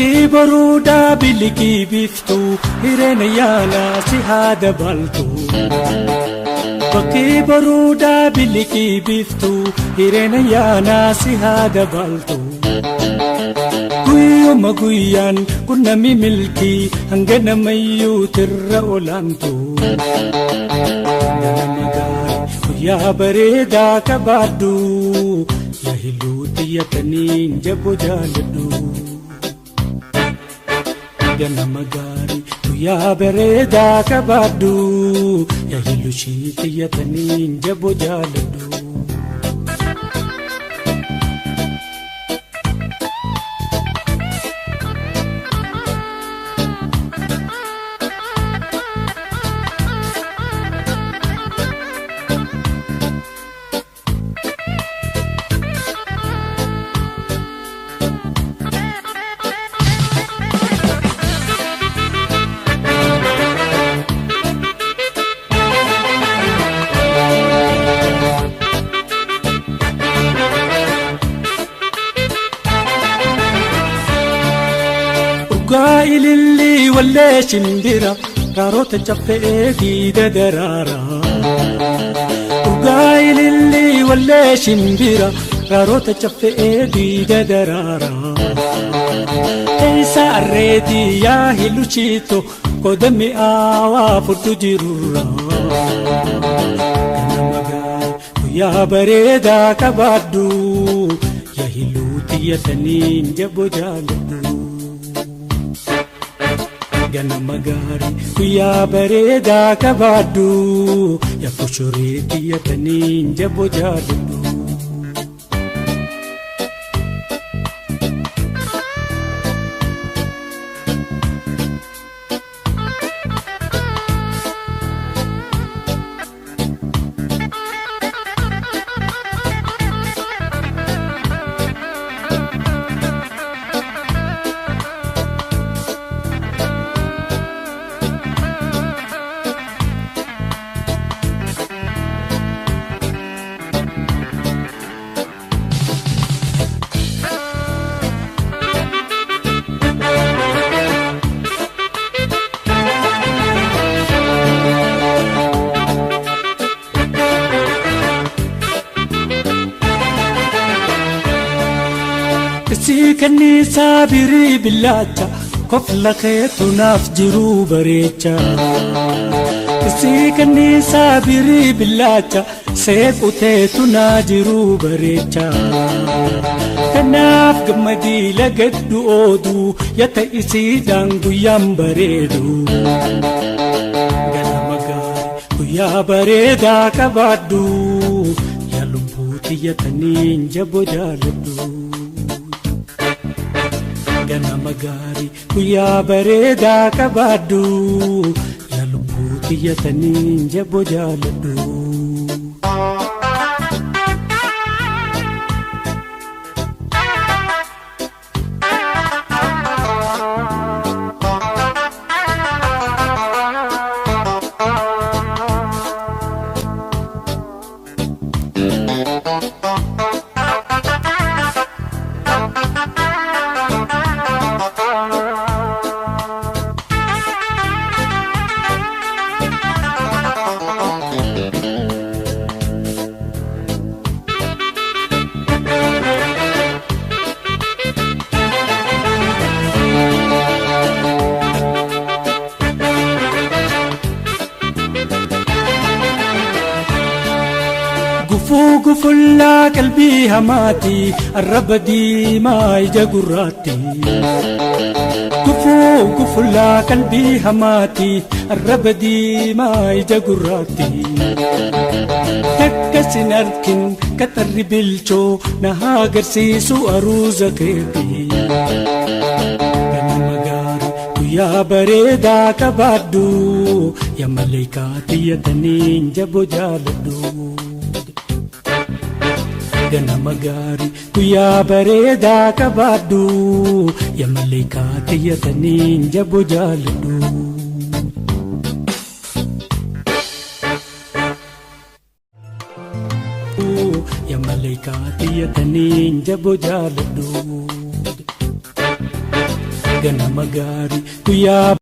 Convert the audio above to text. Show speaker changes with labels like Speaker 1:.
Speaker 1: Bakki baruudaa bilikii biftuu hireena yaala si haada baltu. Bakki baruudaa bilikii biftuu hireena yaala si haada baltu. Guyyuma guyyaan kun nami milkii hanga namayyuu tirra olaantu. Guyyaa bareedaa qabaadhu yaa hiluu xiyyataniin jaboo jaaladhu. Ganama gaarii guyyaa bareedaa qabaadhu yaa hiluu shii xiyyataniin jaboo jaaladhu. Ililli wallee shimbira gaarota caffee diida daraara. Ililli wallee shimbira gaarota caffee diida daraara. Eessa arreetii yaa hiluchito koda mi'aawaa fudhu jirurra. Ganama gaarii guyyaa bareedaa qabaadhu yaa hiluu xiyyataniin jaboo jaaladhu. Ganama gaarii guyyaa bareedaa qabaadhu yaa koshoree xiyyataniin jaboo jaaladhu. Kanniisaa birii billaacha kofla keetu naaf jiruu bareecha. Kanniisaa birii billaacha seequteetu naa jiruu bareecha. Kanaaf gammadii lagaddu ooduu yata isiidhaan guyyaan bareedu. Ganama gaarii guyyaa bareedaa qabaadhu yaa lubbuu xiyyataniin jaboo jaaladhu. Ganama gaarii guyyaa bareedaa qabaadhu yaa lubbuu xiyyataniin jaboo jaaladhu. Gufullaa qalbii hamaati arraba diimaa ija gurraatti. Gufullaa qalbii hamaati arraba diimaa ija gurraatti. Takkasin arkin qaxarri bilchoo na agarsiisu aruuza keetti. Ganama gaarii guyyaa bareedaa qabaadhu yaa maleekaa xiyyataniin jaboo jaaladhu. Ganama gaarii guyyaa bareedaa qabaadhu yaa maleekaa xiyyataniin jaboo jaaladhu. Yaa maleekaa xiyyataniin jaboo jaaladhu. ganama gaarii guyyaa